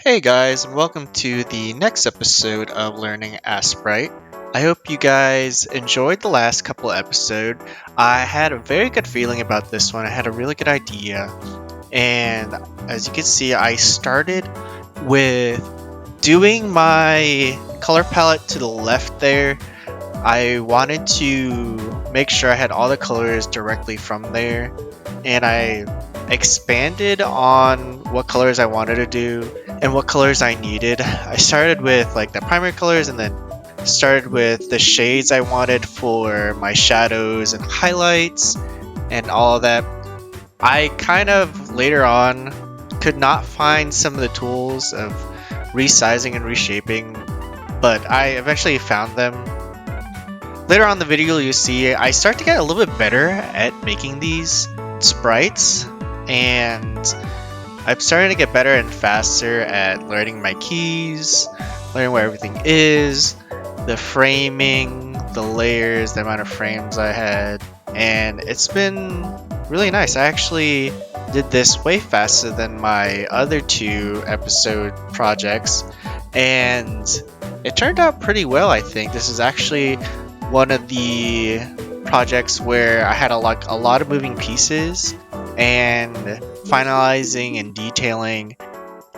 Hey guys, and welcome to the next episode of Learning Asprite. I hope you guys enjoyed the last couple episodes. I had a very good feeling about this one. I had a really good idea, and as you can see, I started with doing my color palette to the left there. I wanted to make sure I had all the colors directly from there, and I expanded on what colors I wanted to do and what colors I needed. I started with like the primary colors and then started with the shades I wanted for my shadows and highlights and all of that. I kind of later on could not find some of the tools of resizing and reshaping, but I eventually found them. Later on in the video, you'll see I start to get a little bit better at making these sprites, and I'm starting to get better and faster at learning my keys, learning where everything is, the framing, the layers, the amount of frames I had, and it's been really nice. I actually did this way faster than my other two episode projects, and it turned out pretty well. I think this is actually one of the projects where I had a lot of moving pieces, and finalizing and detailing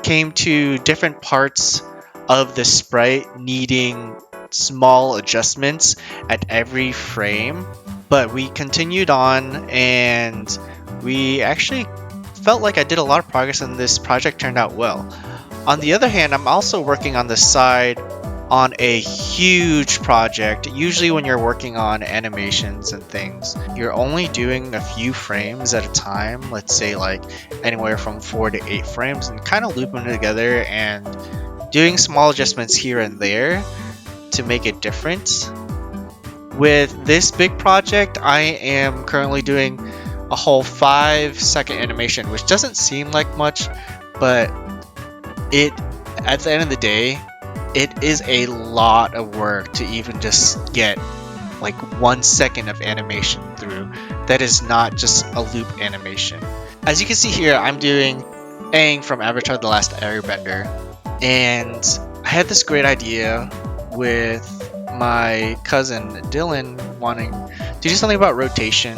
came to different parts of the sprite needing small adjustments at every frame. But we continued on, and we actually felt like I did a lot of progress, and this project turned out well. On the other hand, I'm also working on the side on a huge project. Usually when you're working on animations and things, you're only doing a few frames at a time, let's say like anywhere from 4 to 8 frames, and kind of looping them together and doing small adjustments here and there to make it different. With this big project, I am currently doing a whole 5-second animation, which doesn't seem like much, but it, at the end of the day, it is a lot of work to even just get like 1 second of animation through. That is not just a loop animation. As you can see here, I'm doing Aang from Avatar: The Last Airbender, and I had this great idea with my cousin Dylan wanting to do something about rotation,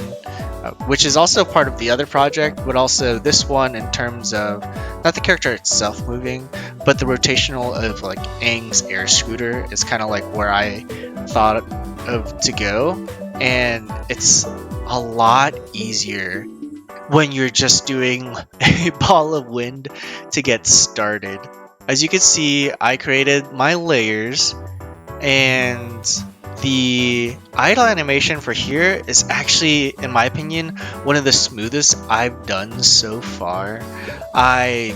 which is also part of the other project, but also this one in terms of not the character itself moving, but the rotational of like Aang's air scooter is kind of like where I thought of to go, and it's a lot easier when you're just doing a ball of wind to get started. As you can see, I created my layers, and the idle animation for here is actually, in my opinion, one of the smoothest I've done so far. I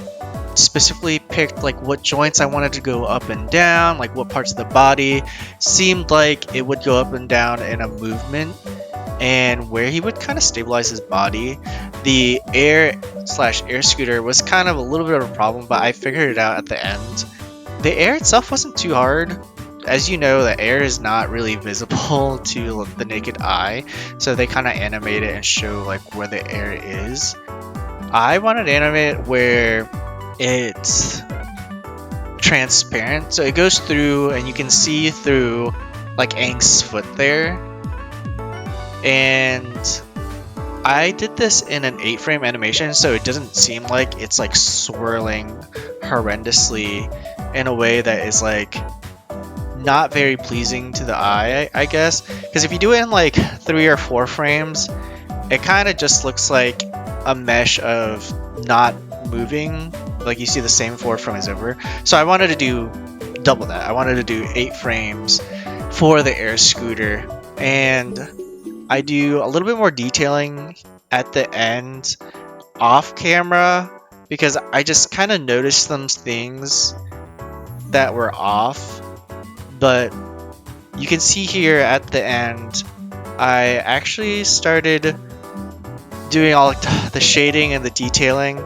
specifically picked like what joints I wanted to go up and down, like what parts of the body seemed like it would go up and down in a movement, and where he would kind of stabilize his body. The air scooter was kind of a little bit of a problem, but I figured it out at the end. The air itself wasn't too hard. As you know, the air is not really visible to the naked eye, so they kind of animate it and show like where the air is. I wanted to animate it where it's transparent, so it goes through and you can see through like Aang's foot there. And I did this in an 8-frame animation, so it doesn't seem like it's like swirling horrendously in a way that is like not very pleasing to the eye, I guess. Because if you do it in like 3 or 4 frames, it kind of just looks like a mesh of not moving. Like you see the same 4 frames over. So I wanted to do double that. I wanted to do 8 frames for the air scooter. And I do a little bit more detailing at the end off camera, because I just kind of noticed some things that were off. But you can see here at the end, I actually started doing all the shading and the detailing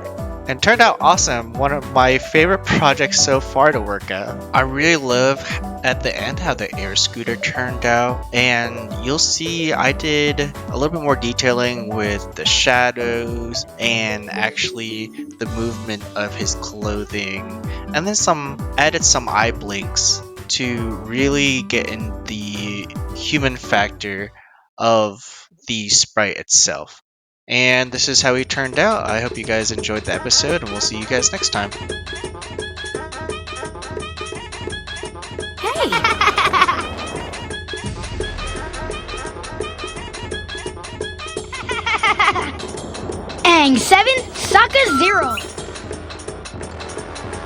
and turned out awesome. One of my favorite projects so far to work at. I really love at the end how the air scooter turned out, and you'll see I did a little bit more detailing with the shadows and actually the movement of his clothing, and then added some eye blinks to really get in the human factor of the sprite itself. And this is how he turned out. I hope you guys enjoyed the episode, and we'll see you guys next time. Hey! Ang 7, Sokka 0.